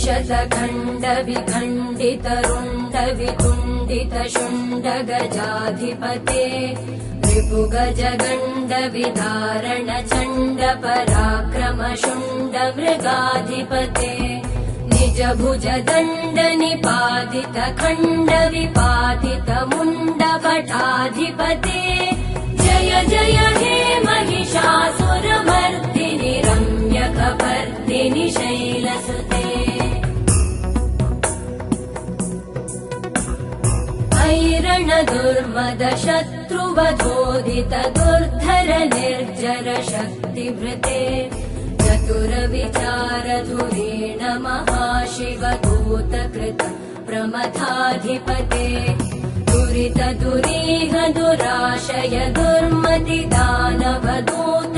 शतखण्ड विखण्डित रुण्ड वितुण्डित शुण्ड गजाधिपते रिपुगज गण्ड विदारण चण्ड पराक्रम शुण्ड मृगाधिपते निज भुज दण्ड निपातित खण्ड विपातित मुण्ड भटाधिपते जय जय हे महिषासुरमर्दिनि रम्यकपर्दिनि शैलसुते ऐरण दुर्मद शत्रुवधोदित दुर्धर निर्जर शक्तिभृते चतुर विचार धुरेण महाशिवदूतकृत प्रमथाधिपते दुरित दुरीह दुराशय दुर्मति दानव दूत